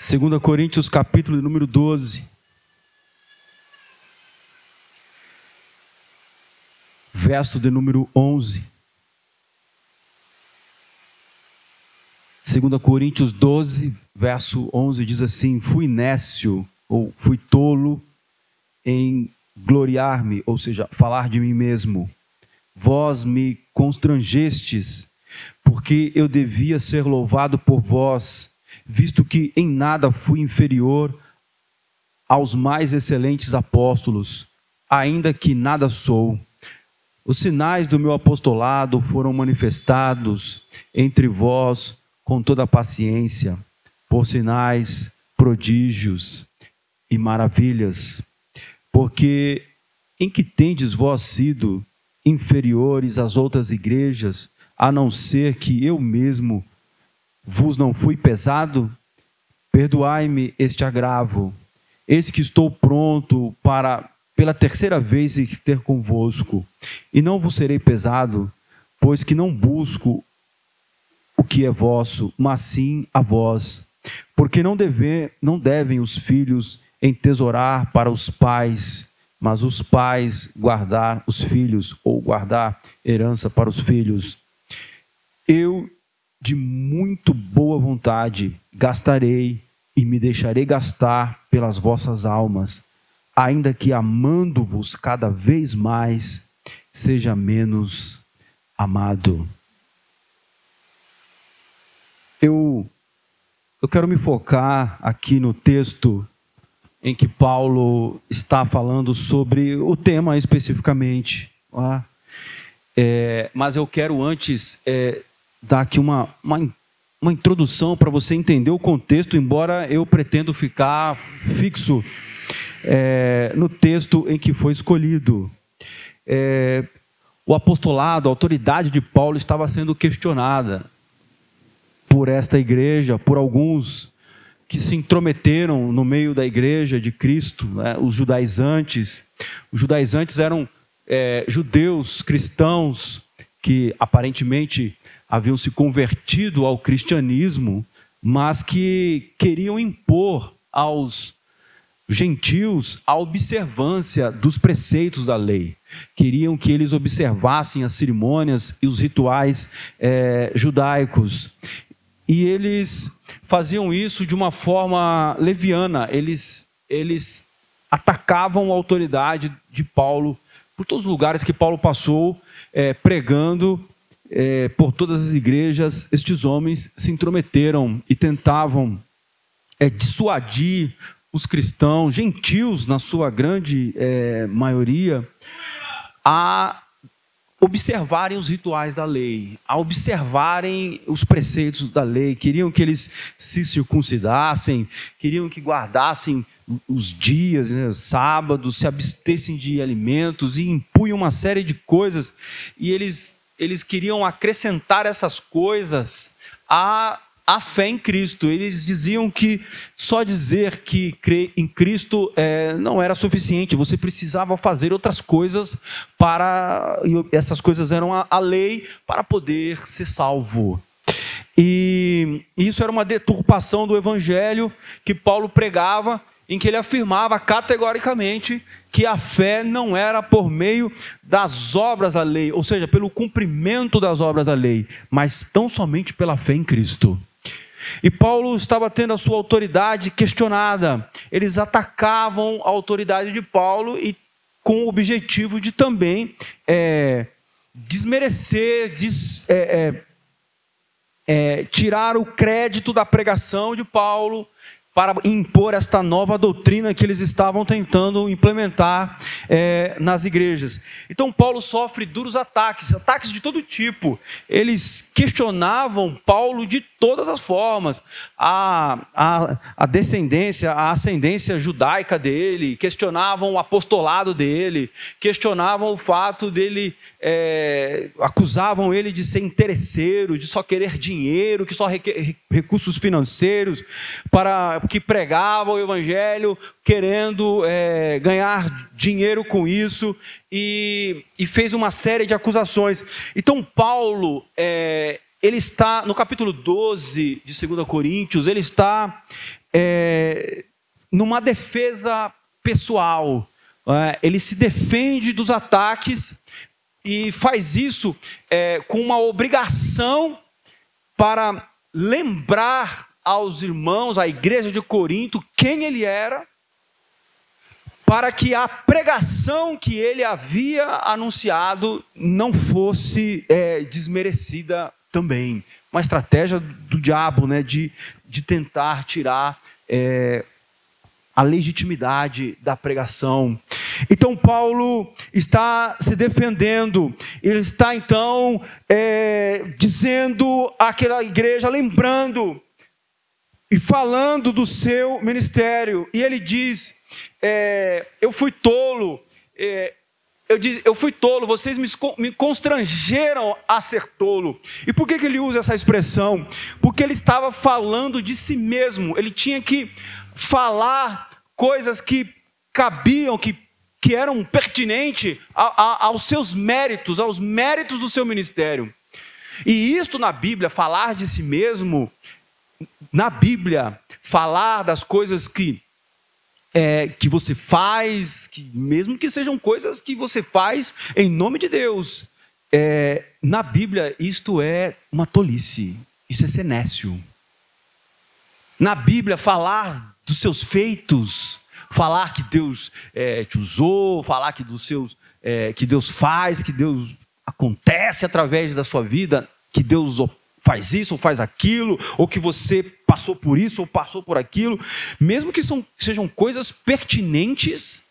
2 Coríntios, capítulo número 12. Verso de número 11. 2 Coríntios 12, verso 11, diz assim: fui nécio, ou fui tolo em gloriar-me, ou seja, falar de mim mesmo. Vós me constrangestes, porque eu devia ser louvado por vós, visto que em nada fui inferior aos mais excelentes apóstolos, ainda que nada sou. Os sinais do meu apostolado foram manifestados entre vós com toda a paciência, por sinais, prodígios e maravilhas, porque em que tendes vós sido inferiores às outras igrejas, a não ser que eu mesmo vos não fui pesado? Perdoai-me este agravo. Eis que estou pronto para, pela terceira vez, ir ter convosco, e não vos serei pesado, pois que não busco o que é vosso, mas sim a vós. Porque não devem os filhos entesourar para os pais, mas os pais guardar os filhos, ou guardar herança para os filhos. Eu, de muito boa vontade, gastarei e me deixarei gastar pelas vossas almas, ainda que amando-vos cada vez mais, seja menos amado. Eu quero me focar aqui no texto em que Paulo está falando sobre o tema especificamente. Mas eu quero antes dar aqui uma introdução para você entender o contexto, embora eu pretendo ficar fixo no texto em que foi escolhido. O apostolado, a autoridade de Paulo estava sendo questionada por esta igreja, por alguns que se intrometeram no meio da igreja de Cristo, os judaizantes. Os judaizantes eram judeus cristãos que aparentemente haviam se convertido ao cristianismo, mas que queriam impor aos gentios a observância dos preceitos da lei. Queriam que eles observassem as cerimônias e os rituais judaicos. E eles faziam isso de uma forma leviana. Eles atacavam a autoridade de Paulo por todos os lugares que Paulo passou, pregando por todas as igrejas. Estes homens se intrometeram e tentavam dissuadir os cristãos, gentios na sua grande maioria, a observarem os rituais da lei, a observarem os preceitos da lei. Queriam que eles se circuncidassem, queriam que guardassem os dias, sábados, se abstessem de alimentos e impunham uma série de coisas. E eles queriam acrescentar essas coisas à fé em Cristo. Eles diziam que só dizer que crê em Cristo não era suficiente, você precisava fazer outras coisas e essas coisas eram a lei para poder ser salvo. E isso era uma deturpação do evangelho que Paulo pregava, em que ele afirmava categoricamente que a fé não era por meio das obras da lei, ou seja, pelo cumprimento das obras da lei, mas tão somente pela fé em Cristo. E Paulo estava tendo a sua autoridade questionada. Eles atacavam a autoridade de Paulo e com o objetivo de também desmerecer, tirar o crédito da pregação de Paulo, para impor esta nova doutrina que eles estavam tentando implementar nas igrejas. Então Paulo sofre duros ataques de todo tipo. Eles questionavam Paulo de todas as formas. A descendência, a ascendência judaica dele, questionavam o apostolado dele, questionavam o fato dele, acusavam ele de ser interesseiro, de só querer dinheiro, que só recursos financeiros, que pregava o evangelho querendo ganhar dinheiro com isso, e fez uma série de acusações. Então Paulo, ele está no capítulo 12 de 2 Coríntios, ele está numa defesa pessoal. Ele se defende dos ataques e faz isso com uma obrigação para lembrar aos irmãos, à igreja de Corinto, quem ele era, para que a pregação que ele havia anunciado não fosse desmerecida também. Uma estratégia do diabo, né, de tentar tirar a legitimidade da pregação. Então Paulo está se defendendo, ele está então dizendo àquela igreja, lembrando e falando do seu ministério, e ele diz: eu fui tolo, eu fui tolo, vocês me constrangeram a ser tolo. E por que ele usa essa expressão? Porque ele estava falando de si mesmo, ele tinha que falar coisas que cabiam, que eram pertinentes aos seus méritos, aos méritos do seu ministério. E isto na Bíblia, falar de si mesmo, na Bíblia, falar das coisas que você faz, mesmo que sejam coisas que você faz em nome de Deus, na Bíblia isto é uma tolice, isso é ser nécio. Na Bíblia, falar dos seus feitos, falar que Deus te usou, falar que que Deus faz, que Deus acontece através da sua vida, que Deus faz isso ou faz aquilo, ou que você passou por isso ou passou por aquilo, mesmo que sejam coisas pertinentes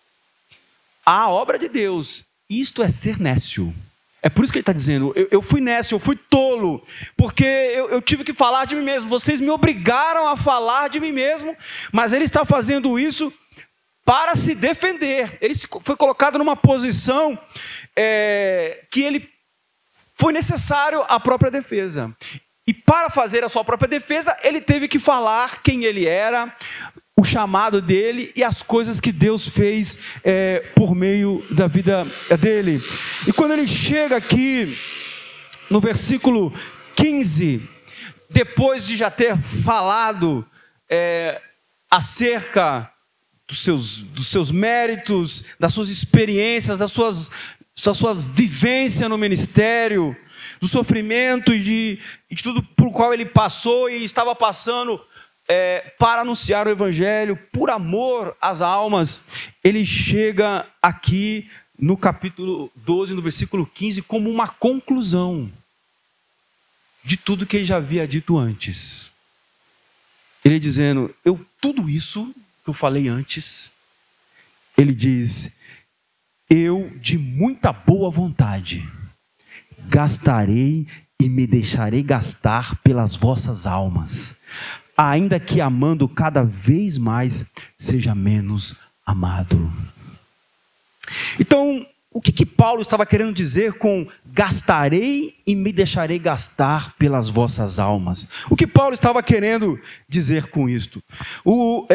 à obra de Deus, isto é ser nécio. É por isso que ele está dizendo, eu fui nécio, eu fui tolo, porque eu tive que falar de mim mesmo, vocês me obrigaram a falar de mim mesmo, mas ele está fazendo isso para se defender. Ele foi colocado numa posição que ele foi necessário a própria defesa. E para fazer a sua própria defesa, ele teve que falar quem ele era, o chamado dele e as coisas que Deus fez por meio da vida dele. E quando ele chega aqui no versículo 15, depois de já ter falado acerca dos seus méritos, das suas experiências, da sua vivência no ministério, do sofrimento e de tudo por qual ele passou e estava passando para anunciar o evangelho, por amor às almas, ele chega aqui no capítulo 12, no versículo 15, como uma conclusão de tudo que ele já havia dito antes. Ele dizendo, tudo isso que eu falei antes, ele diz, eu de muita boa vontade gastarei e me deixarei gastar pelas vossas almas, ainda que amando cada vez mais, seja menos amado. Então, o que Paulo estava querendo dizer com gastarei e me deixarei gastar pelas vossas almas? O que Paulo estava querendo dizer com isto? O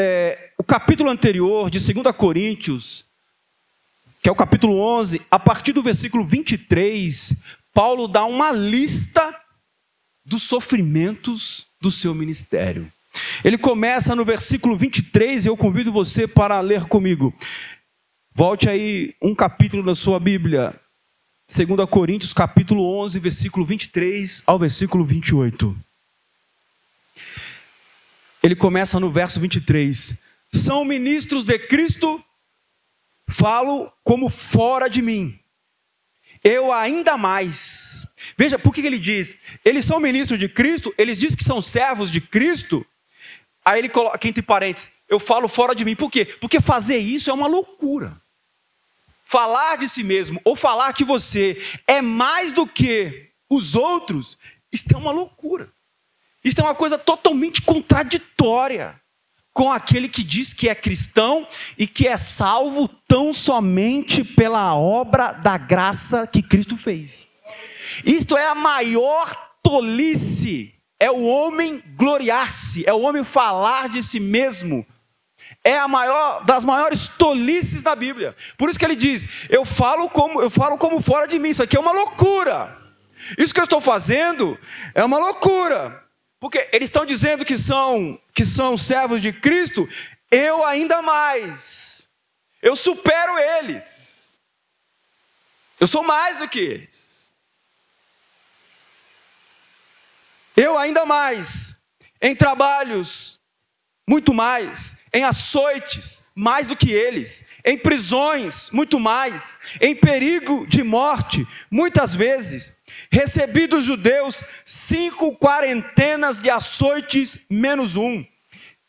capítulo anterior de 2 Coríntios, que é o capítulo 11, a partir do versículo 23, Paulo dá uma lista dos sofrimentos do seu ministério. Ele começa no versículo 23, e eu convido você para ler comigo. Volte aí um capítulo na sua Bíblia, 2 Coríntios, capítulo 11, versículo 23 ao versículo 28. Ele começa no verso 23. São ministros de Cristo, falo como fora de mim. Eu ainda mais. Veja, por que ele diz? Eles são ministros de Cristo, eles dizem que são servos de Cristo. Aí ele coloca aqui entre parênteses, eu falo fora de mim. Por quê? Porque fazer isso é uma loucura. Falar de si mesmo, ou falar que você é mais do que os outros, isso é uma loucura. Isso é uma coisa totalmente contraditória com aquele que diz que é cristão e que é salvo tão somente pela obra da graça que Cristo fez. Isto é a maior tolice, é o homem gloriar-se, é o homem falar de si mesmo, é a maior das maiores tolices da Bíblia. Por isso que ele diz, eu falo como fora de mim, isso aqui é uma loucura, isso que eu estou fazendo é uma loucura. Porque eles estão dizendo que são servos de Cristo, eu ainda mais. Eu supero eles. Eu sou mais do que eles. Eu ainda mais. Em trabalhos, muito mais. Em açoites, mais do que eles. Em prisões, muito mais. Em perigo de morte, muitas vezes. Recebi dos judeus 5 quarentenas de açoites menos um.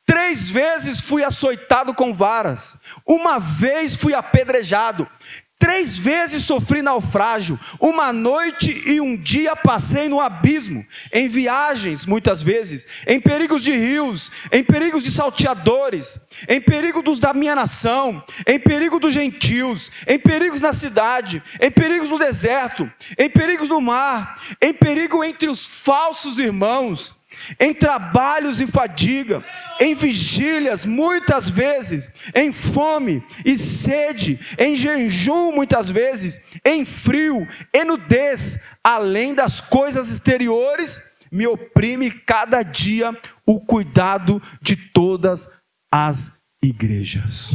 3 vezes fui açoitado com varas. 1 vez fui apedrejado. 3 vezes sofri naufrágio. 1 noite e 1 dia passei no abismo. Em viagens, muitas vezes. Em perigos de rios. Em perigos de salteadores. Em perigo dos da minha nação. Em perigo dos gentios. Em perigos na cidade. Em perigos no deserto. Em perigos no mar. Em perigo entre os falsos irmãos. Em trabalhos e fadiga, em vigílias muitas vezes, em fome e sede, em jejum muitas vezes, em frio e nudez, além das coisas exteriores, me oprime cada dia o cuidado de todas as igrejas.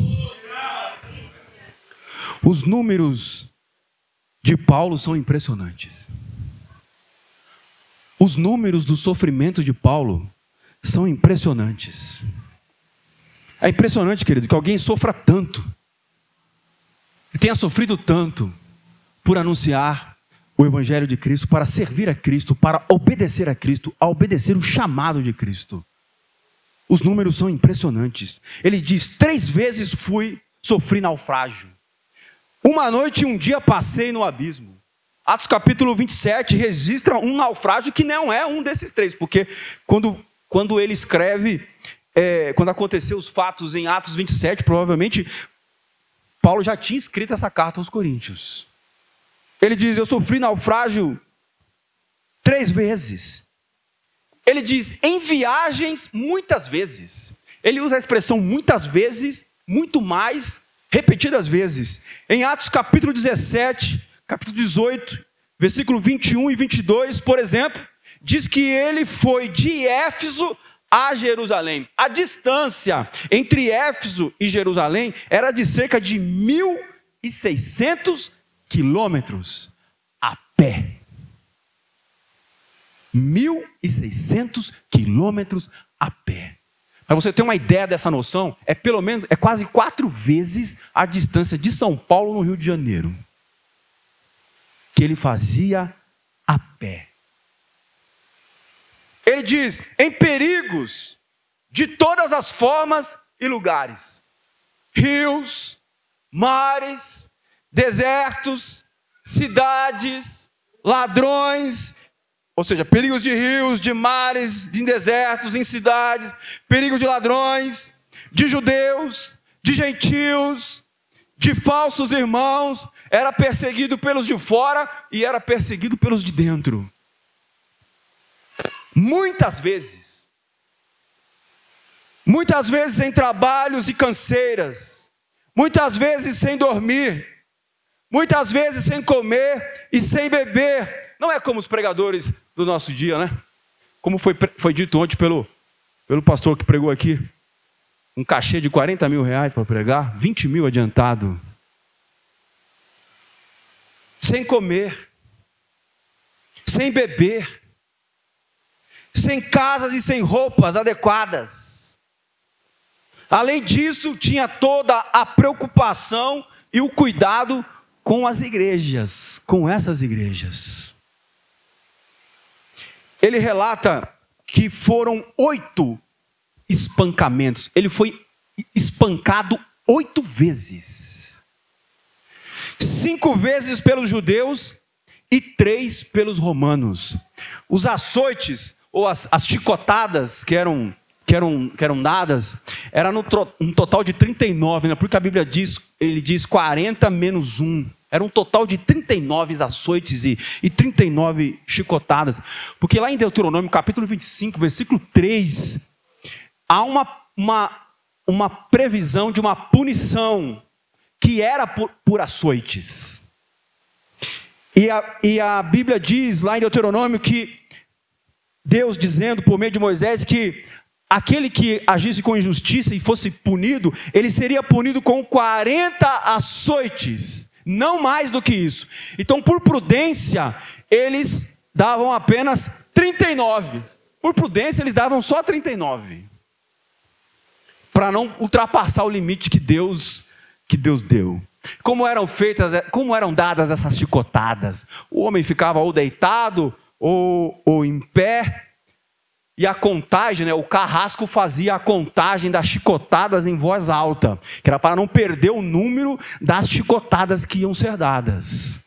Os números de Paulo são impressionantes. Os números do sofrimento de Paulo são impressionantes. É impressionante, querido, que alguém sofra tanto, que tenha sofrido tanto por anunciar o Evangelho de Cristo, para servir a Cristo, para obedecer a Cristo, a obedecer o chamado de Cristo. Os números são impressionantes. Ele diz: 3 vezes sofri naufrágio. 1 noite e 1 dia passei no abismo. Atos capítulo 27 registra um naufrágio que não é um desses 3, porque quando ele escreve, quando aconteceu os fatos em Atos 27, provavelmente Paulo já tinha escrito essa carta aos Coríntios. Ele diz: eu sofri naufrágio 3 vezes. Ele diz: em viagens muitas vezes. Ele usa a expressão muitas vezes, muito mais, repetidas vezes. Em Atos capítulo 17... capítulo 18, versículo 21 e 22, por exemplo, diz que ele foi de Éfeso a Jerusalém. A distância entre Éfeso e Jerusalém era de cerca de 1.600 quilômetros a pé. 1.600 quilômetros a pé. Para você ter uma ideia dessa noção, é quase 4 vezes a distância de São Paulo no Rio de Janeiro, que ele fazia a pé. Ele diz: em perigos de todas as formas e lugares, rios, mares, desertos, cidades, ladrões, ou seja, perigos de rios, de mares, de desertos, em cidades, perigo de ladrões, de judeus, de gentios, de falsos irmãos, era perseguido pelos de fora e era perseguido pelos de dentro. Muitas vezes em trabalhos e canseiras, muitas vezes sem dormir, muitas vezes sem comer e sem beber. Não é como os pregadores do nosso dia, né? Como foi dito ontem pelo pastor que pregou aqui, um cachê de 40 mil reais para pregar, 20 mil adiantado. Sem comer, sem beber, sem casas e sem roupas adequadas. Além disso, tinha toda a preocupação e o cuidado com as igrejas, com essas igrejas. Ele relata que foram 8 espancamentos. Ele foi espancado 8 vezes. 5 vezes pelos judeus e 3 pelos romanos. Os açoites, ou as chicotadas que eram dadas, era um total de 39, né? Porque a Bíblia diz, ele diz 40 menos 1. Era um total de 39 açoites e 39 chicotadas. Porque lá em Deuteronômio, capítulo 25, versículo 3, há uma previsão de uma punição que era por açoites. E a Bíblia diz lá em Deuteronômio que Deus dizendo por meio de Moisés que aquele que agisse com injustiça e fosse punido, ele seria punido com 40 açoites, não mais do que isso. Então, por prudência, eles davam apenas 39. Por prudência, eles davam só 39. Para não ultrapassar o limite que Deus deu. Como eram dadas essas chicotadas? O homem ficava ou deitado ou em pé, e a contagem, o carrasco fazia a contagem das chicotadas em voz alta, que era para não perder o número das chicotadas que iam ser dadas.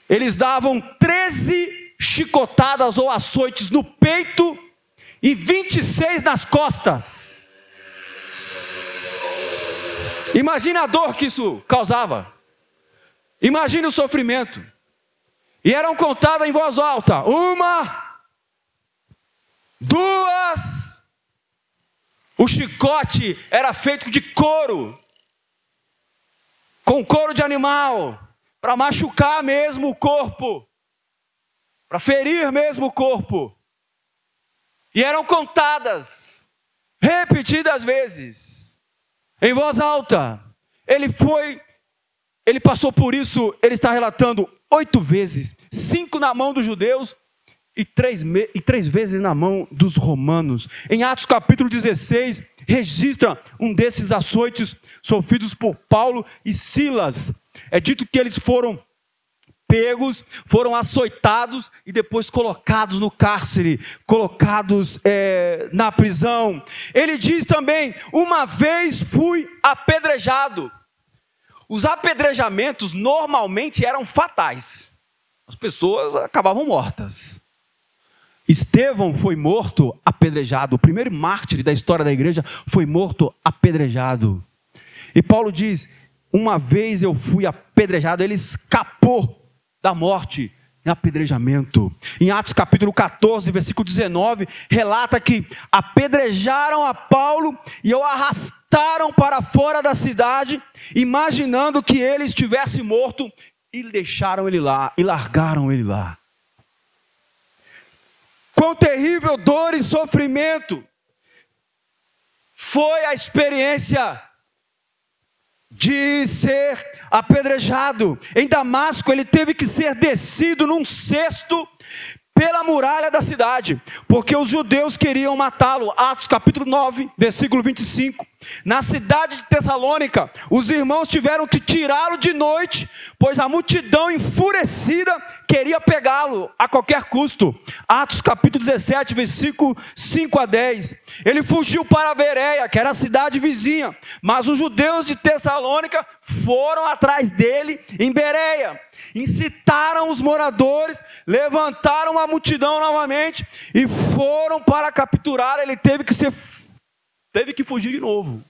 Eles davam 13 chicotadas ou açoites no peito e 26 nas costas. Imagine a dor que isso causava. Imagine o sofrimento. E eram contadas em voz alta: 1, 2. O chicote era feito de couro, com couro de animal, para machucar mesmo o corpo, para ferir mesmo o corpo. E eram contadas repetidas vezes, em voz alta. Ele passou por isso, ele está relatando 8 vezes, 5 na mão dos judeus e 3 vezes na mão dos romanos. Em Atos capítulo 16, registra um desses açoites sofridos por Paulo e Silas. É dito que eles foram pegos, foram açoitados e depois colocados no cárcere, colocados na prisão. Ele diz também: uma vez fui apedrejado. Os apedrejamentos normalmente eram fatais. As pessoas acabavam mortas. Estevão foi morto apedrejado. O primeiro mártir da história da igreja foi morto apedrejado. E Paulo diz: uma vez eu fui apedrejado. Ele escapou da morte em apedrejamento. Em Atos capítulo 14, versículo 19, relata que apedrejaram a Paulo e o arrastaram para fora da cidade, imaginando que ele estivesse morto, e deixaram ele lá, e largaram ele lá. Quão terrível dor e sofrimento foi a experiência de ser apedrejado. Em Damasco, ele teve que ser descido num cesto pela muralha da cidade, porque os judeus queriam matá-lo. Atos capítulo 9, versículo 25. Na cidade de Tessalônica, os irmãos tiveram que tirá-lo de noite, pois a multidão enfurecida queria pegá-lo a qualquer custo. Atos capítulo 17, versículo 5 a 10. Ele fugiu para Bereia, que era a cidade vizinha, mas os judeus de Tessalônica foram atrás dele em Bereia. Incitaram os moradores, levantaram a multidão novamente e foram para capturar. Ele teve que fugir de novo.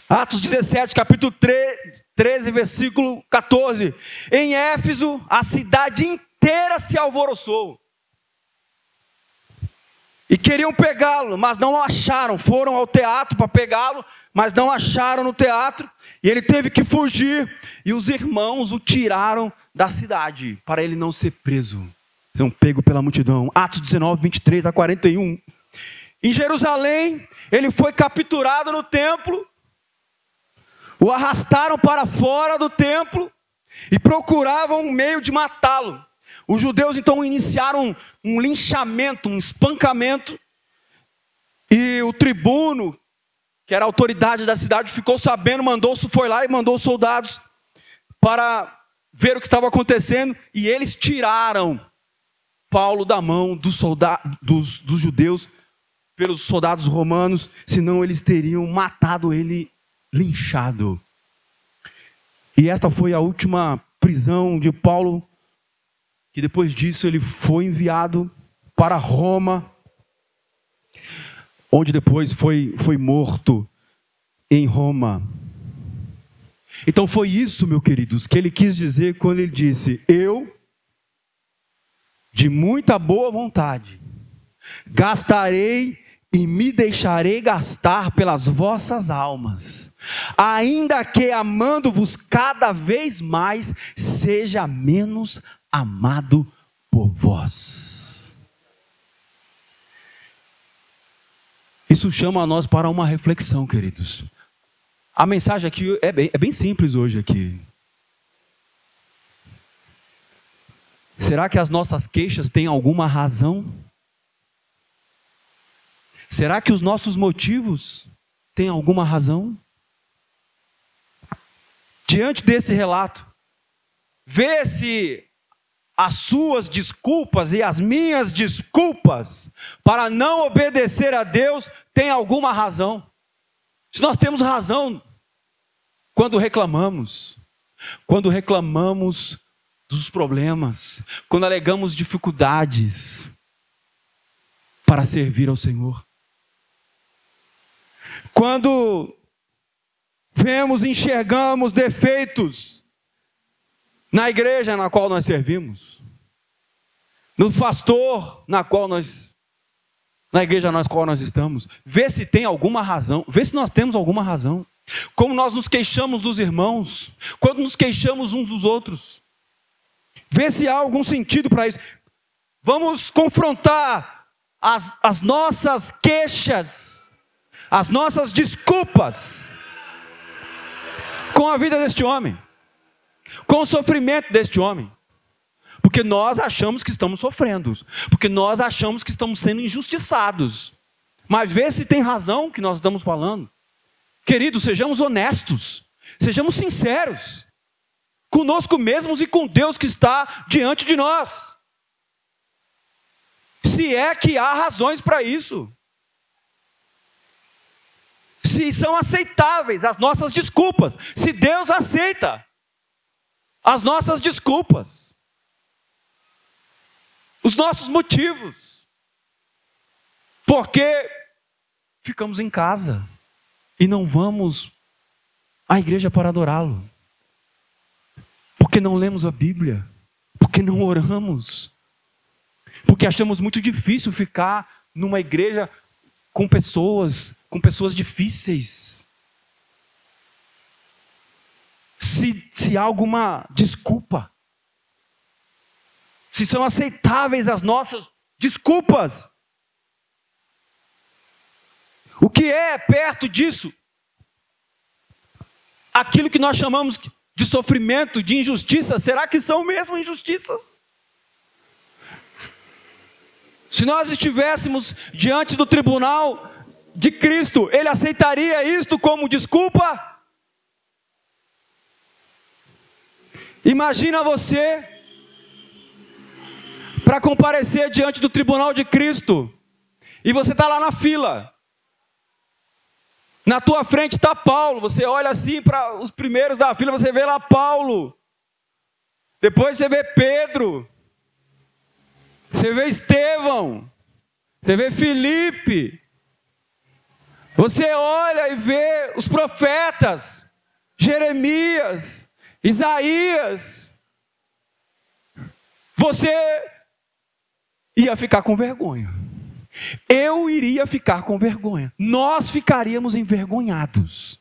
Atos 17, capítulo 13, versículo 14. Em Éfeso, a cidade inteira se alvoroçou e queriam pegá-lo, mas não o acharam. Foram ao teatro para pegá-lo, mas não acharam no teatro. E ele teve que fugir, e os irmãos o tiraram da cidade, para ele não ser preso, ser pego pela multidão. Atos 19, 23 a 41. Em Jerusalém, ele foi capturado no templo, o arrastaram para fora do templo, e procuravam um meio de matá-lo. Os judeus então iniciaram um linchamento, um espancamento, e o tribuno, que era a autoridade da cidade, ficou sabendo, foi lá e mandou soldados para ver o que estava acontecendo, e eles tiraram Paulo da mão dos judeus pelos soldados romanos, senão eles teriam matado ele, linchado. E esta foi a última prisão de Paulo, que depois disso ele foi enviado para Roma, onde depois foi morto em Roma. Então foi isso, meus queridos, que ele quis dizer quando ele disse: eu, de muita boa vontade, gastarei e me deixarei gastar pelas vossas almas, ainda que amando-vos cada vez mais, seja menos amado por vós. isso chama a nós para uma reflexão, queridos. A mensagem aqui é bem simples hoje aqui. Será que as nossas queixas têm alguma razão? Será que os nossos motivos têm alguma razão? Diante desse relato, vê se as suas desculpas e as minhas desculpas para não obedecer a Deus têm alguma razão. Se nós temos razão quando reclamamos dos problemas, quando alegamos dificuldades para servir ao Senhor, quando enxergamos defeitos na igreja na qual nós servimos, no pastor na igreja na qual nós estamos, vê se tem alguma razão, vê se nós temos alguma razão. Como nós nos queixamos dos irmãos, quando nos queixamos uns dos outros, vê se há algum sentido para isso. Vamos confrontar as nossas queixas, as nossas desculpas com a vida deste homem, com o sofrimento deste homem, porque nós achamos que estamos sofrendo, porque nós achamos que estamos sendo injustiçados, mas vê se tem razão o que nós estamos falando. Queridos, sejamos honestos, sejamos sinceros, conosco mesmos e com Deus que está diante de nós, se é que há razões para isso, se são aceitáveis as nossas desculpas, se Deus aceita as nossas desculpas, os nossos motivos, porque ficamos em casa e não vamos à igreja para adorá-lo, porque não lemos a Bíblia, porque não oramos, porque achamos muito difícil ficar numa igreja com pessoas difíceis. Se há alguma desculpa, se são aceitáveis as nossas desculpas, o que é perto disso? Aquilo que nós chamamos de sofrimento, de injustiça, será que são mesmo injustiças? Se nós estivéssemos diante do tribunal de Cristo, Ele aceitaria isto como desculpa? Imagina você para comparecer diante do tribunal de Cristo, e você está lá na fila, na tua frente está Paulo, você olha assim para os primeiros da fila, você vê lá Paulo, depois você vê Pedro, você vê Estevão, você vê Filipe, você olha e vê os profetas, Jeremias, Isaías, você ia ficar com vergonha, eu iria ficar com vergonha, nós ficaríamos envergonhados.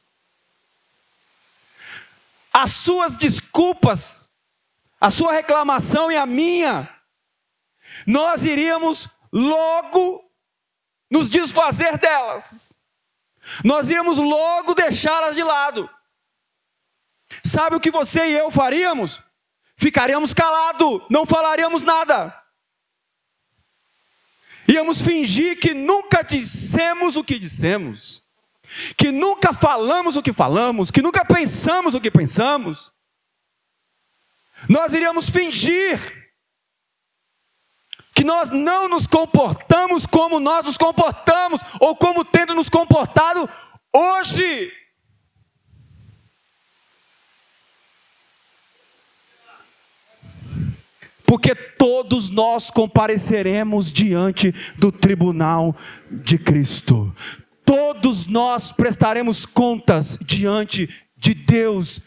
As suas desculpas, a sua reclamação e a minha, nós iríamos logo nos desfazer delas, nós iríamos logo deixá-las de lado. Sabe o que você e eu faríamos? Ficaríamos calados, não falaríamos nada. Íamos fingir que nunca dissemos o que dissemos, que nunca falamos o que falamos, que nunca pensamos o que pensamos. Nós iríamos fingir que nós não nos comportamos como nós nos comportamos, ou como tendo nos comportado hoje. Porque todos nós compareceremos diante do tribunal de Cristo. Todos nós prestaremos contas diante de Deus.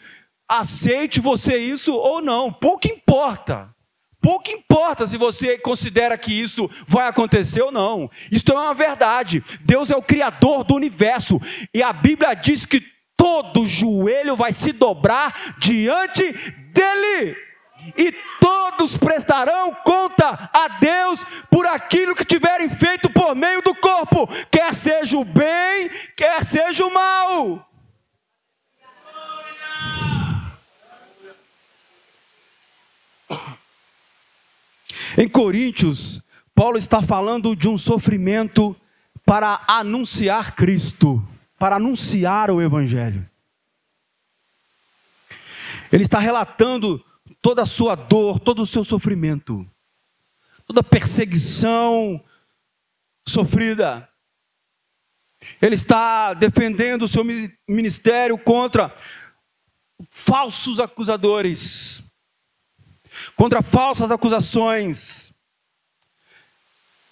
Aceite você isso ou não, pouco importa. Pouco importa se você considera que isso vai acontecer ou não. Isso é uma verdade. Deus é o Criador do universo. E a Bíblia diz que todo joelho vai se dobrar diante dEle. E todos prestarão conta conta a Deus por aquilo que tiverem feito por meio do corpo, quer seja o bem, quer seja o mal. Em Coríntios, Paulo está falando de um sofrimento para anunciar Cristo, para anunciar o Evangelho. Ele está relatando toda a sua dor, todo o seu sofrimento, toda a perseguição sofrida. Ele está defendendo o seu ministério contra falsos acusadores, contra falsas acusações.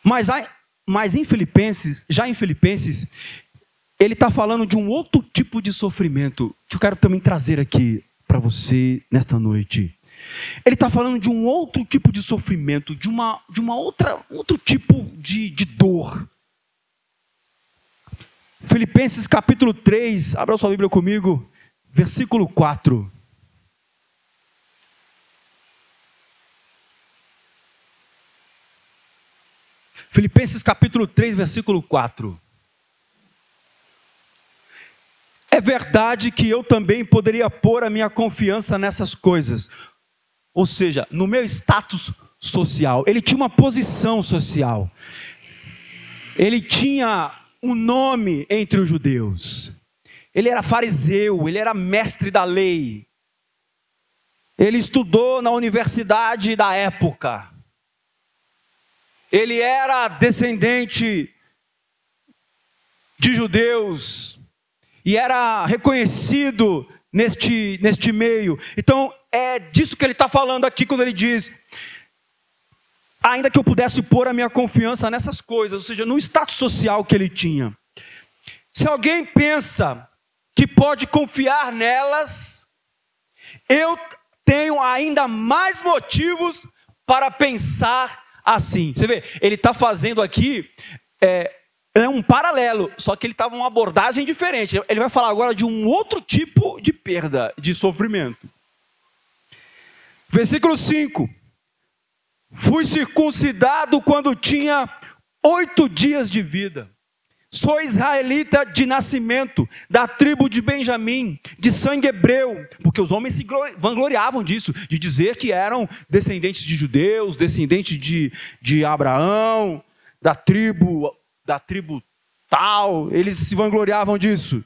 Mas em Filipenses, ele está falando de um outro tipo de sofrimento, que eu quero também trazer aqui para você nesta noite. Ele está falando de um outro tipo de sofrimento, de outro tipo de dor. Filipenses capítulo 3, abra sua Bíblia comigo, versículo 4. Filipenses capítulo 3, versículo 4. É verdade que eu também poderia pôr a minha confiança nessas coisas. Ou seja, no meu status social. Ele tinha uma posição social. Ele tinha um nome entre os judeus. Ele era fariseu, ele era mestre da lei. Ele estudou na universidade da época. Ele era descendente de judeus e era reconhecido neste meio. Então, é disso que ele está falando aqui quando ele diz: ainda que eu pudesse pôr a minha confiança nessas coisas, ou seja, no status social que ele tinha. Se alguém pensa que pode confiar nelas, eu tenho ainda mais motivos para pensar assim. Você vê, ele está fazendo aqui um paralelo, só que ele estava uma abordagem diferente. Ele vai falar agora de um outro tipo de perda, de sofrimento. Versículo 5. Fui circuncidado quando tinha 8 dias de vida. Sou israelita de nascimento, da tribo de Benjamim, de sangue hebreu, porque os homens se vangloriavam disso, de dizer que eram descendentes de judeus, descendentes de Abraão, da tribo tal, eles se vangloriavam disso.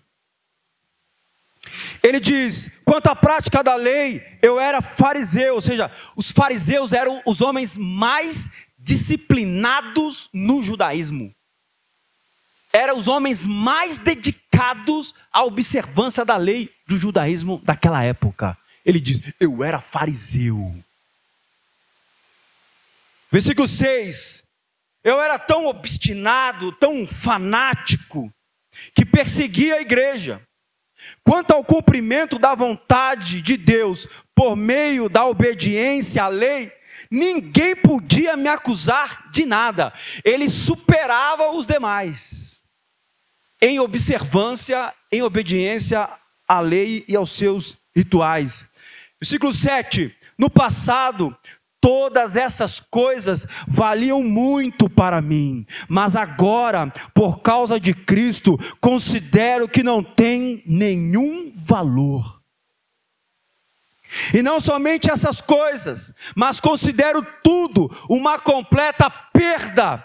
Ele diz: quanto à prática da lei, eu era fariseu, ou seja, os fariseus eram os homens mais disciplinados no judaísmo. Eram os homens mais dedicados à observância da lei do judaísmo daquela época. Ele diz: eu era fariseu. Versículo 6. Eu era tão obstinado, tão fanático, que perseguia a igreja. Quanto ao cumprimento da vontade de Deus por meio da obediência à lei, ninguém podia me acusar de nada. Ele superava os demais em observância, em obediência à lei e aos seus rituais. Versículo 7. No passado, todas essas coisas valiam muito para mim, mas agora, por causa de Cristo, considero que não tem nenhum valor. E não somente essas coisas, mas considero tudo uma completa perda,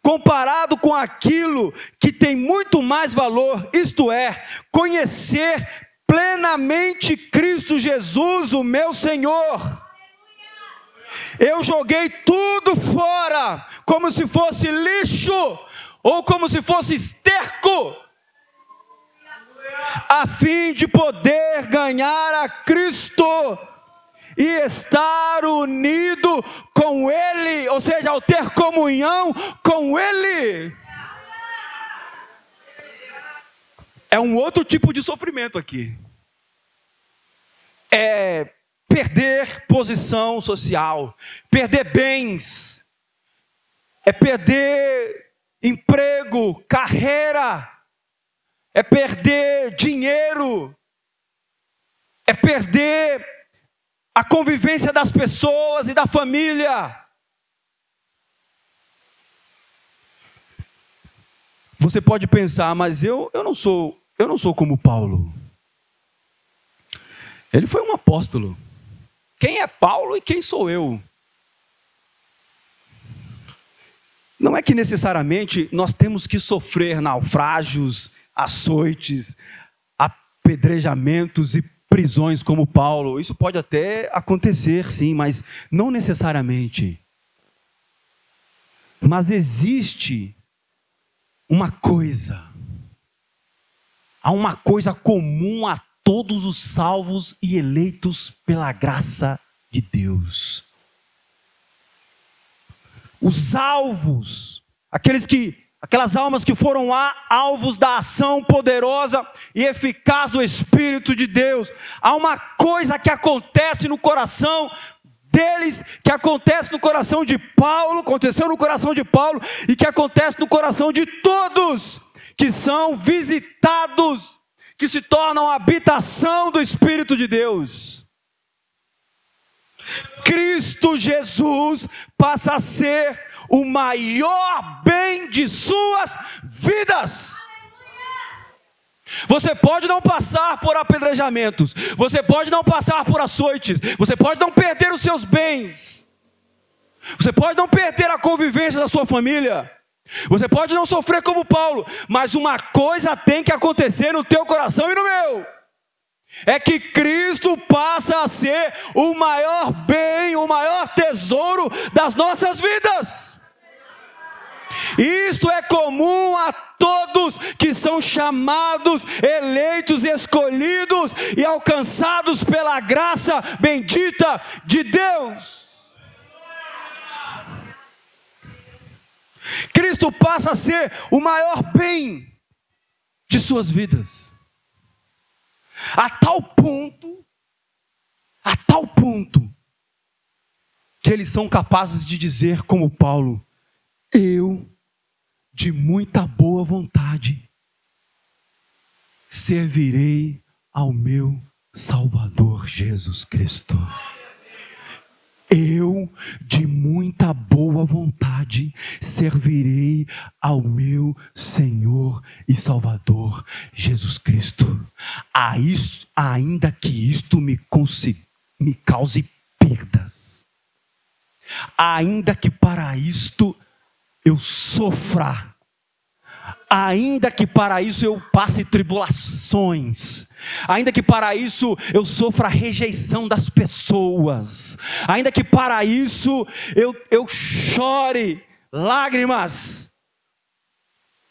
comparado com aquilo que tem muito mais valor, isto é, conhecer plenamente Cristo Jesus, o meu Senhor. Eu joguei tudo fora, como se fosse lixo, ou como se fosse esterco, a fim de poder ganhar a Cristo e estar unido com Ele, ou seja, ao ter comunhão com Ele. É um outro tipo de sofrimento aqui. É perder posição social, perder bens, é perder emprego, carreira, é perder dinheiro, é perder a convivência das pessoas e da família. Você pode pensar, mas eu não sou como Paulo. Ele foi um apóstolo. Quem é Paulo e quem sou eu? Não é que necessariamente nós temos que sofrer naufrágios, açoites, apedrejamentos e prisões como Paulo. Isso pode até acontecer, sim, mas não necessariamente. Mas existe uma coisa. Há uma coisa comum a todos os salvos e eleitos pela graça de Deus. Os alvos, aquelas almas que foram alvos da ação poderosa e eficaz do Espírito de Deus. Há uma coisa que acontece no coração deles, que acontece no coração de Paulo, aconteceu no coração de Paulo e que acontece no coração de todos que são visitados, que se tornam a habitação do Espírito de Deus. Cristo Jesus passa a ser o maior bem de suas vidas. Você pode não passar por apedrejamentos, você pode não passar por açoites, você pode não perder os seus bens, você pode não perder a convivência da sua família, você pode não sofrer como Paulo, mas uma coisa tem que acontecer no teu coração e no meu. É que Cristo passa a ser o maior bem, o maior tesouro das nossas vidas. Isto é comum a todos que são chamados, eleitos, escolhidos e alcançados pela graça bendita de Deus. Cristo passa a ser o maior bem de suas vidas. A tal ponto, que eles são capazes de dizer como Paulo: eu, de muita boa vontade, servirei ao meu Salvador Jesus Cristo. Eu, de muita boa vontade, servirei ao meu Senhor e Salvador Jesus Cristo. Ainda que isto me cause perdas, ainda que para isto eu sofra, ainda que para isso eu passe tribulações, ainda que para isso eu sofra a rejeição das pessoas, ainda que para isso eu chore lágrimas,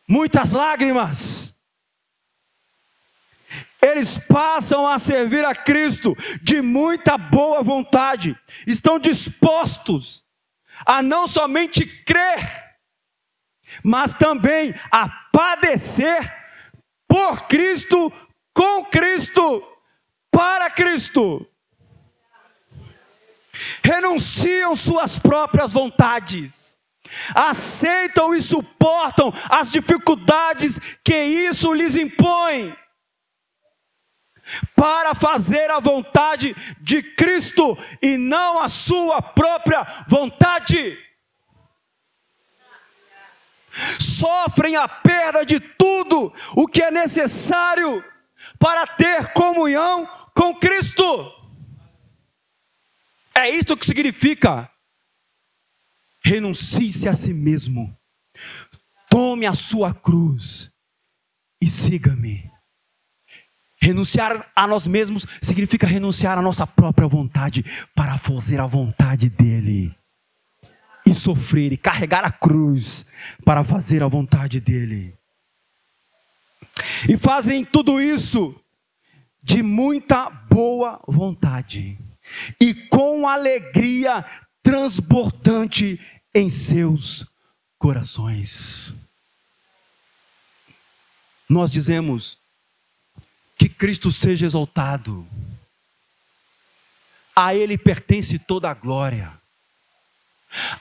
muitas lágrimas, eles passam a servir a Cristo de muita boa vontade, estão dispostos a não somente crer, mas também a padecer por Cristo, com Cristo, para Cristo. Renunciam suas próprias vontades, aceitam e suportam as dificuldades que isso lhes impõe, para fazer a vontade de Cristo e não a sua própria vontade. Sofrem a perda de tudo o que é necessário para ter comunhão com Cristo. É isso que significa: renuncie-se a si mesmo, tome a sua cruz e siga-me. Renunciar a nós mesmos significa renunciar à nossa própria vontade para fazer a vontade dele. E sofrer e carregar a cruz para fazer a vontade dele. E fazem tudo isso de muita boa vontade e com alegria transbordante em seus corações. Nós dizemos que Cristo seja exaltado. A Ele pertence toda a glória.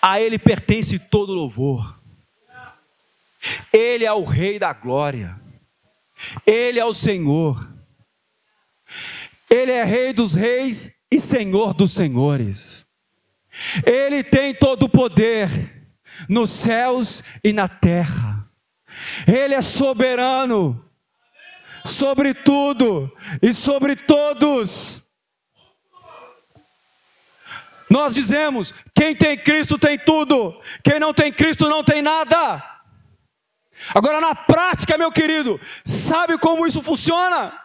A Ele pertence todo louvor. Ele é o Rei da glória. Ele é o Senhor. Ele é Rei dos reis e Senhor dos senhores. Ele tem todo o poder nos céus e na terra. Ele é soberano sobre tudo e sobre todos. Nós dizemos, quem tem Cristo tem tudo, quem não tem Cristo não tem nada. Agora na prática, meu querido, sabe como isso funciona?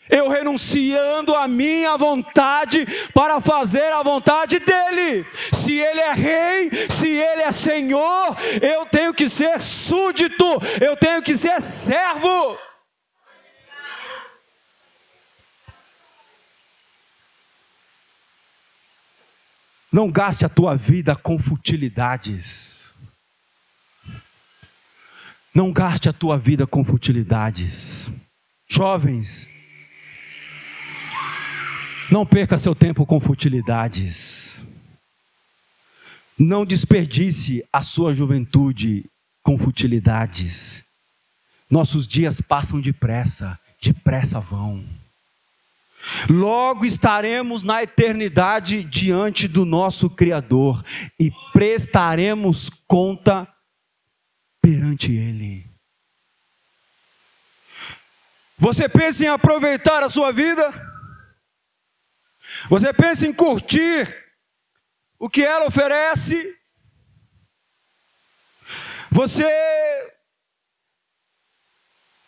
Eu renunciando à minha vontade para fazer a vontade dele. Se ele é rei, se ele é senhor, eu tenho que ser súdito, eu tenho que ser servo. Não gaste a tua vida com futilidades. Não gaste a tua vida com futilidades. Jovens, não perca seu tempo com futilidades. Não desperdice a sua juventude com futilidades. Nossos dias passam depressa, depressa vão. Logo estaremos na eternidade diante do nosso Criador e prestaremos conta perante Ele. Você pensa em aproveitar a sua vida? Você pensa em curtir o que ela oferece? Você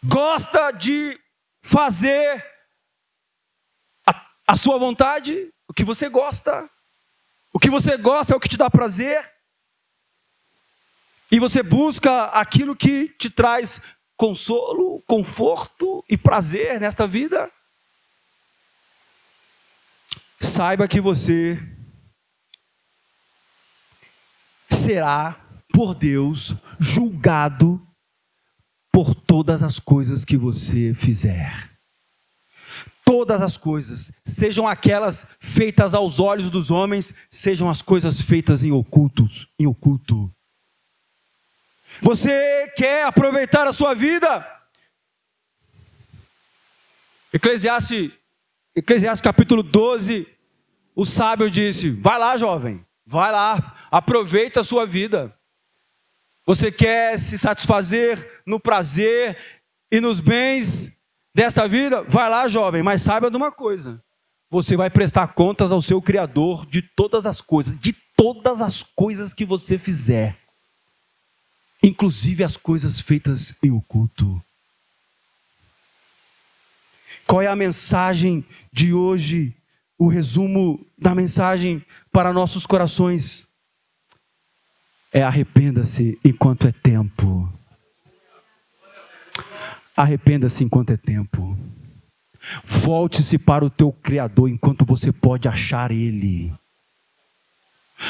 gosta de fazer a sua vontade? O que você gosta? O que você gosta é o que te dá prazer? E você busca aquilo que te traz consolo, conforto e prazer nesta vida? Saiba que você será por Deus julgado por todas as coisas que você fizer. Todas as coisas, sejam aquelas feitas aos olhos dos homens, sejam as coisas feitas em oculto. Você quer aproveitar a sua vida? Eclesiastes capítulo 12, o sábio disse, vai lá jovem, vai lá, aproveita a sua vida. Você quer se satisfazer no prazer e nos bens desta vida? Vai lá jovem, mas saiba de uma coisa, você vai prestar contas ao seu Criador de todas as coisas que você fizer, inclusive as coisas feitas em oculto. Qual é a mensagem de hoje? O resumo da mensagem para nossos corações é: arrependa-se enquanto é tempo. Arrependa-se enquanto é tempo. Volte-se para o teu Criador enquanto você pode achar Ele.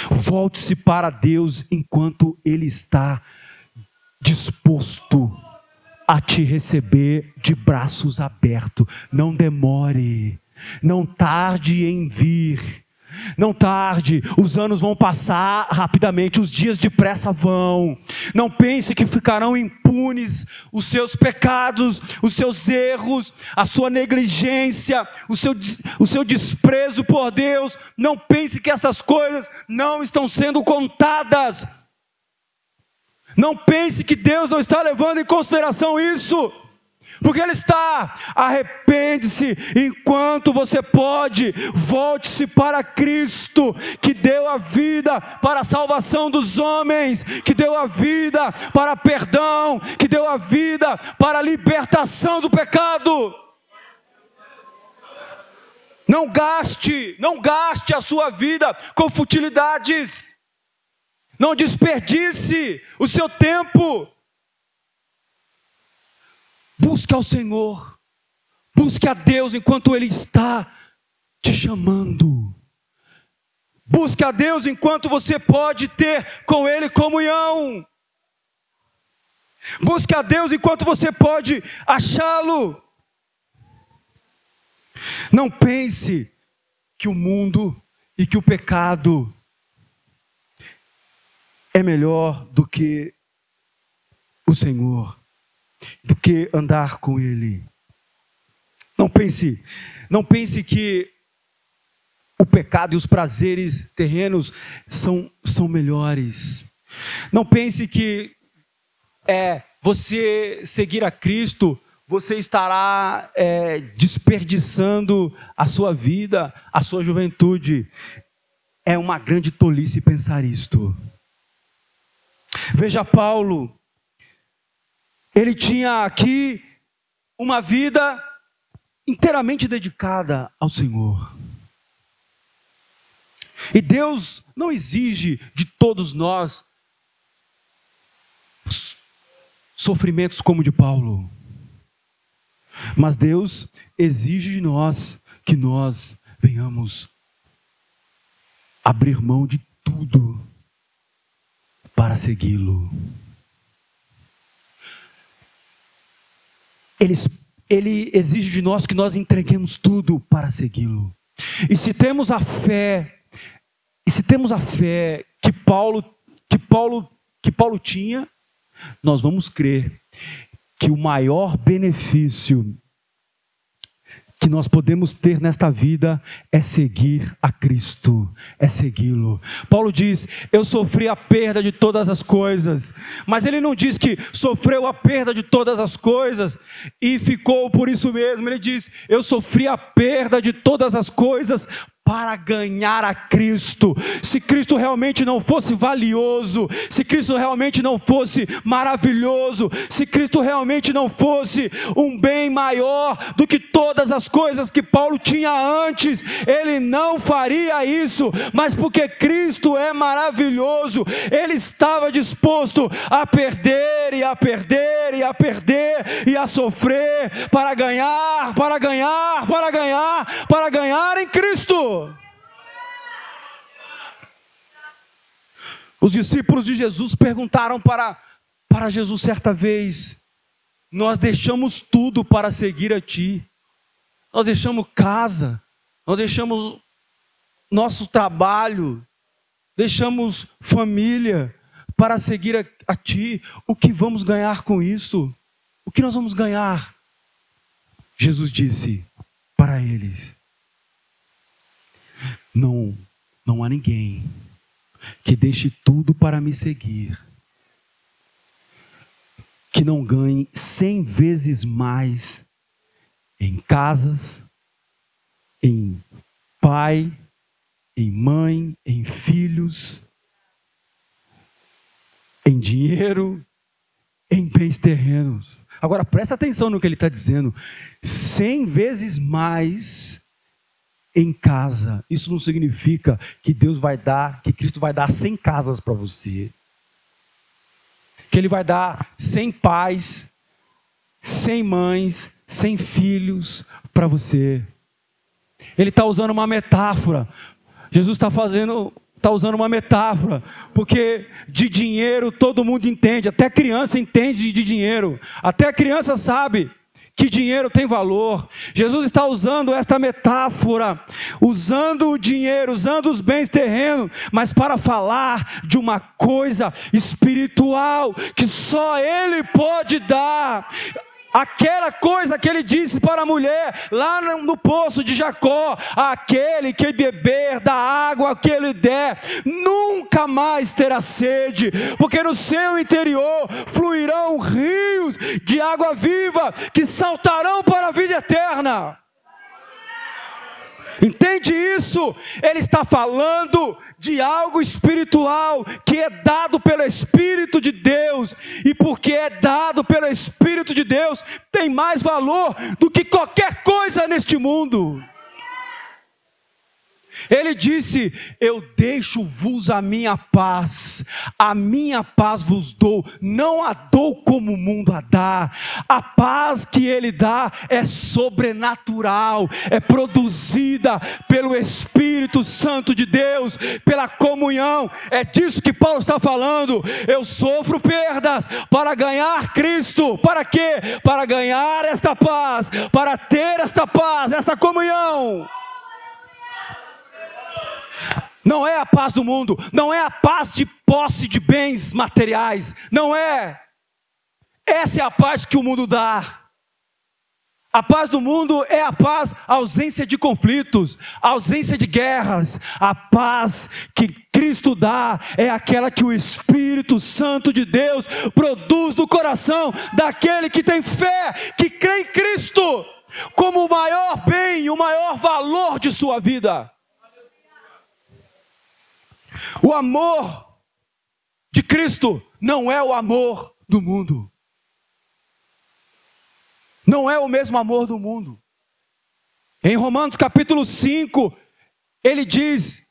Volte-se para Deus enquanto Ele está disposto a te receber de braços abertos. Não demore, não tarde em vir. Não tarde, os anos vão passar rapidamente, os dias depressa vão. Não pense que ficarão impunes os seus pecados, os seus erros, a sua negligência, o seu desprezo por Deus. Não pense que essas coisas não estão sendo contadas. Não pense que Deus não está levando em consideração isso. Porque Ele está. Arrepende-se enquanto você pode. Volte-se para Cristo, que deu a vida para a salvação dos homens, que deu a vida para perdão, que deu a vida para a libertação do pecado. Não gaste a sua vida com futilidades. Não desperdice o seu tempo. Busque ao Senhor, busque a Deus enquanto Ele está te chamando. Busque a Deus enquanto você pode ter com Ele comunhão. Busque a Deus enquanto você pode achá-lo. Não pense que o mundo e que o pecado é melhor do que o Senhor, do que andar com Ele. Não pense que o pecado e os prazeres terrenos são melhores. Não pense que você seguir a Cristo, você estará desperdiçando a sua vida, a sua juventude. É uma grande tolice pensar isto. Veja Paulo, ele tinha aqui uma vida inteiramente dedicada ao Senhor. E Deus não exige de todos nós sofrimentos como o de Paulo. Mas Deus exige de nós que nós venhamos abrir mão de tudo para segui-lo. Ele exige de nós que nós entreguemos tudo para segui-lo. E se temos a fé que Paulo tinha, nós vamos crer que o maior benefício que nós podemos ter nesta vida é seguir a Cristo, é segui-lo. Paulo diz: eu sofri a perda de todas as coisas, mas ele não diz que sofreu a perda de todas as coisas e ficou por isso mesmo. Ele diz: eu sofri a perda de todas as coisas para ganhar a Cristo. Se Cristo realmente não fosse valioso, se Cristo realmente não fosse maravilhoso, se Cristo realmente não fosse um bem maior do que todas as coisas que Paulo tinha antes, ele não faria isso. Mas porque Cristo é maravilhoso, ele estava disposto a perder e a perder e a perder e a sofrer para ganhar, para ganhar, para ganhar, para ganhar em Cristo. Os discípulos de Jesus perguntaram para Jesus certa vez: nós deixamos tudo para seguir a Ti. Nós deixamos casa, nós deixamos nosso trabalho, deixamos família para seguir a Ti. O que vamos ganhar com isso? O que nós vamos ganhar? Jesus disse para eles: não há ninguém que deixe tudo para me seguir, que não ganhe 100 vezes mais em casas, em pai, em mãe, em filhos, em dinheiro, em bens terrenos. Agora presta atenção no que ele está dizendo: 100 vezes mais em casa. Isso não significa que Deus vai dar, que Cristo vai dar 100 casas para você, que Ele vai dar 100 pais, 100 mães, 100 filhos para você. Ele está usando uma metáfora. Jesus está usando uma metáfora, porque de dinheiro todo mundo entende, até criança entende de dinheiro, até a criança sabe que dinheiro tem valor. Jesus está usando esta metáfora, usando o dinheiro, usando os bens terrenos, mas para falar de uma coisa espiritual que só Ele pode dar. Aquela coisa que ele disse para a mulher lá no poço de Jacó: aquele que beber da água que ele der nunca mais terá sede, porque no seu interior fluirão rios de água viva que saltarão para a vida eterna. Entende isso? Ele está falando de algo espiritual que é dado pelo Espírito de Deus, e porque é dado pelo Espírito de Deus, tem mais valor do que qualquer coisa neste mundo. Ele disse: eu deixo-vos a minha paz vos dou, não a dou como o mundo a dá. A paz que Ele dá é sobrenatural, é produzida pelo Espírito Santo de Deus, pela comunhão. É disso que Paulo está falando. Eu sofro perdas para ganhar Cristo. Para quê? Para ganhar esta paz, para ter esta paz, esta comunhão. Não é a paz do mundo, não é a paz de posse de bens materiais, não é. Essa é a paz que o mundo dá. A paz do mundo é a paz, a ausência de conflitos, a ausência de guerras. A paz que Cristo dá é aquela que o Espírito Santo de Deus produz no coração daquele que tem fé, que crê em Cristo como o maior bem e o maior valor de sua vida. O amor de Cristo não é o amor do mundo. Não é o mesmo amor do mundo. Em Romanos capítulo 5, ele diz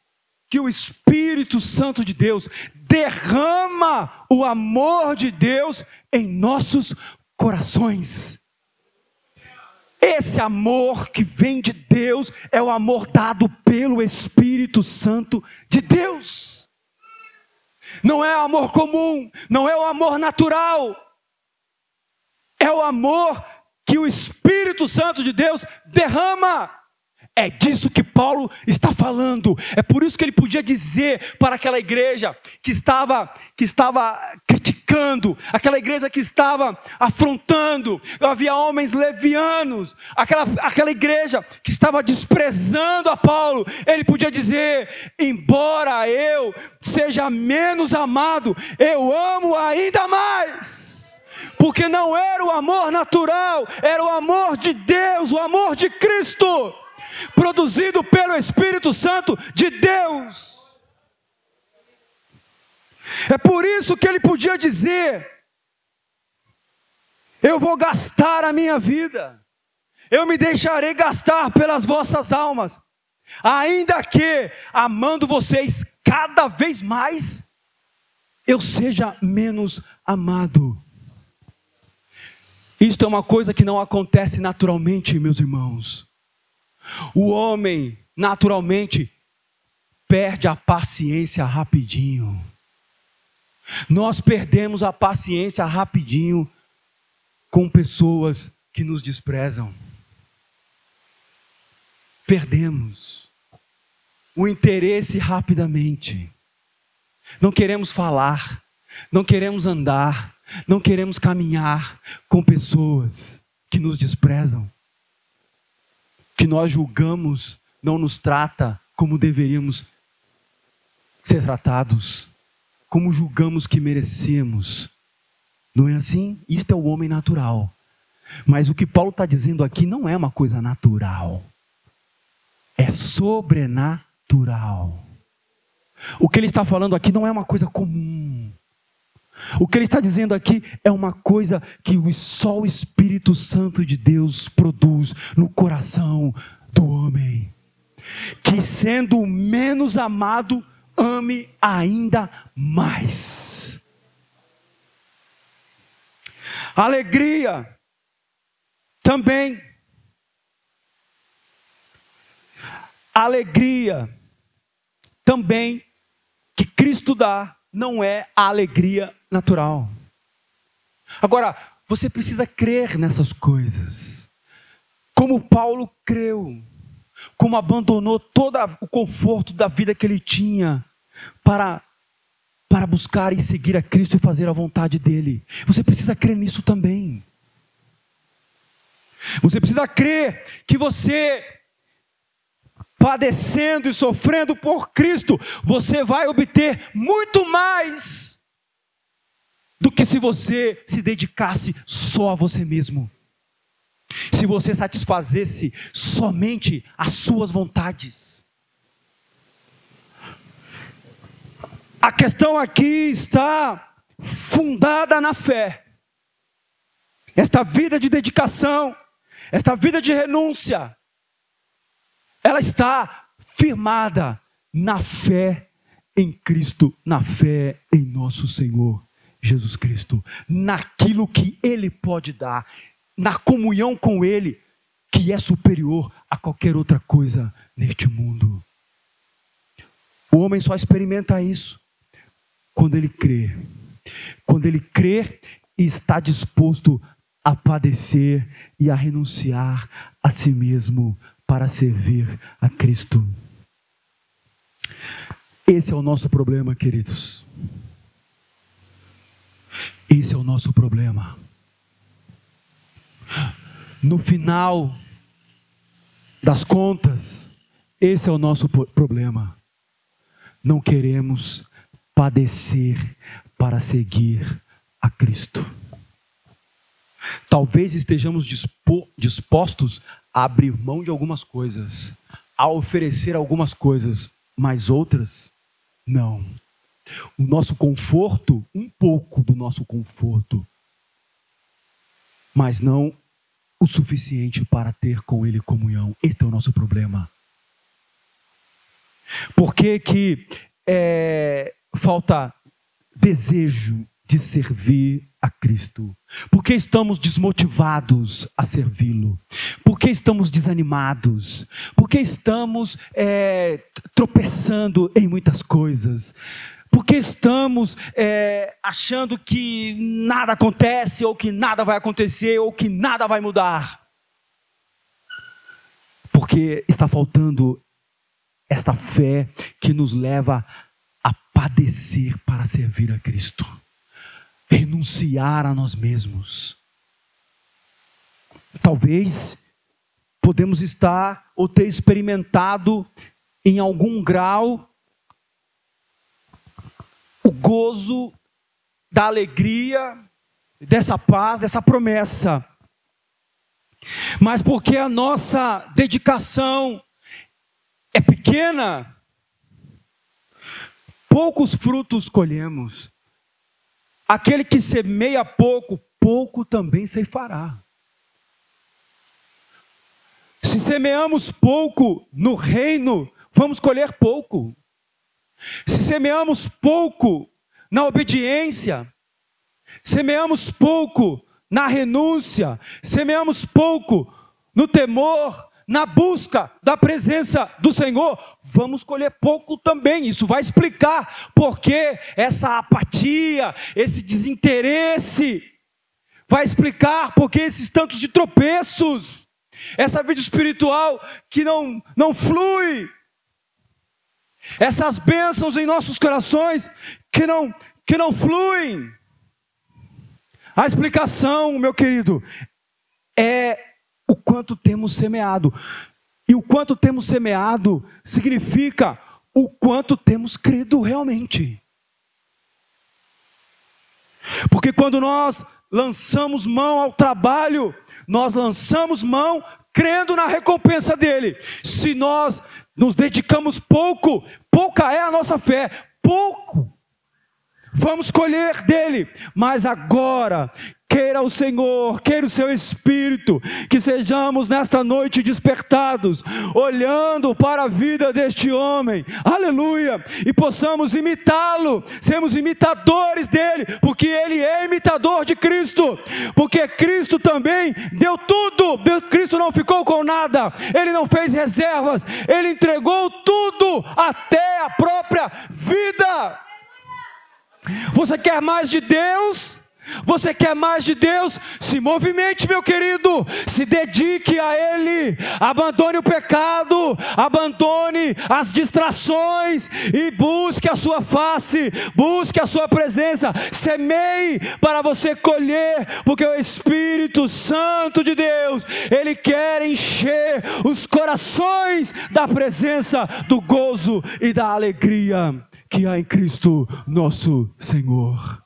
que o Espírito Santo de Deus derrama o amor de Deus em nossos corações. Esse amor que vem de Deus é o amor dado pelo Espírito Santo de Deus. Não é amor comum, não é o amor natural. É o amor que o Espírito Santo de Deus derrama. É disso que Paulo está falando. É por isso que ele podia dizer para aquela igreja que estava criticando, aquela igreja que estava afrontando. Havia homens levianos, aquela igreja que estava desprezando a Paulo. Ele podia dizer: embora eu seja menos amado, eu amo ainda mais. Porque não era o amor natural, era o amor de Deus, o amor de Cristo, produzido pelo Espírito Santo de Deus. É por isso que ele podia dizer: eu vou gastar a minha vida, eu me deixarei gastar pelas vossas almas, ainda que, amando vocês cada vez mais, eu seja menos amado. Isto é uma coisa que não acontece naturalmente, meus irmãos. O homem, naturalmente, perde a paciência rapidinho. Nós perdemos a paciência rapidinho com pessoas que nos desprezam. Perdemos o interesse rapidamente. Não queremos falar, não queremos andar, não queremos caminhar com pessoas que nos desprezam, que nós julgamos, não nos trata como deveríamos ser tratados, como julgamos que merecemos. Não é assim? Isto é o homem natural. Mas o que Paulo está dizendo aqui não é uma coisa natural, é sobrenatural. O que ele está falando aqui não é uma coisa comum. O que ele está dizendo aqui é uma coisa que só o Espírito Santo de Deus produz no coração do homem. Que sendo menos amado, ame ainda mais. Alegria também. Alegria também que Cristo dá não é a alegria natural. Agora, você precisa crer nessas coisas. Como Paulo creu, como abandonou todo o conforto da vida que ele tinha para buscar e seguir a Cristo e fazer a vontade dele. Você precisa crer nisso também. Você precisa crer que você, padecendo e sofrendo por Cristo, você vai obter muito mais do que se você se dedicasse só a você mesmo. Se você satisfazesse somente as suas vontades. A questão aqui está fundada na fé. Esta vida de dedicação, esta vida de renúncia, ela está firmada na fé em Cristo, na fé em nosso Senhor Jesus Cristo, naquilo que Ele pode dar, na comunhão com Ele, que é superior a qualquer outra coisa neste mundo. O homem só experimenta isso quando ele crê. Quando ele crê e está disposto a padecer e a renunciar a si mesmo para servir a Cristo. Esse é o nosso problema, queridos. Esse é o nosso problema. No final das contas, esse é o nosso problema. Não queremos padecer para seguir a Cristo. Talvez estejamos dispostos a abrir mão de algumas coisas, a oferecer algumas coisas, mas outras não. O nosso conforto, um pouco do nosso conforto, mas não o suficiente para ter com Ele comunhão. Este é o nosso problema. Por que falta desejo de servir a Cristo? Por que estamos desmotivados a servi-lo? Por que estamos desanimados? Por que estamos tropeçando em muitas coisas? Por que estamos achando que nada acontece, ou que nada vai acontecer, ou que nada vai mudar? Porque está faltando esta fé que nos leva a padecer para servir a Cristo. Renunciar a nós mesmos. Talvez podemos estar ou ter experimentado em algum grau o gozo da alegria, dessa paz, dessa promessa. Mas porque a nossa dedicação é pequena, poucos frutos colhemos. Aquele que semeia pouco, pouco também ceifará. Se semeamos pouco no reino, vamos colher pouco. Se semeamos pouco na obediência, semeamos pouco na renúncia, semeamos pouco no temor, na busca da presença do Senhor, vamos colher pouco também. Isso vai explicar porque essa apatia, esse desinteresse, vai explicar porque esses tantos de tropeços, essa vida espiritual que não flui, essas bênçãos em nossos corações que não fluem. A explicação, meu querido, é o quanto temos semeado. E o quanto temos semeado significa o quanto temos crido realmente. Porque quando nós lançamos mão ao trabalho, nós lançamos mão crendo na recompensa dele. Se nós nos dedicamos pouco, pouca é a nossa fé, pouco vamos colher dele. Mas agora, queira o Senhor, queira o seu Espírito, que sejamos nesta noite despertados, olhando para a vida deste homem, aleluia, e possamos imitá-lo, sermos imitadores dele, porque ele é imitador de Cristo, porque Cristo também deu tudo, Cristo não ficou com nada, ele não fez reservas, ele entregou tudo, até a própria vida. Você quer mais de Deus? Você quer mais de Deus? Se movimente, meu querido, se dedique a Ele, abandone o pecado, abandone as distrações e busque a sua face, busque a sua presença, semeie para você colher, porque o Espírito Santo de Deus, Ele quer encher os corações da presença, do gozo e da alegria que há em Cristo nosso Senhor.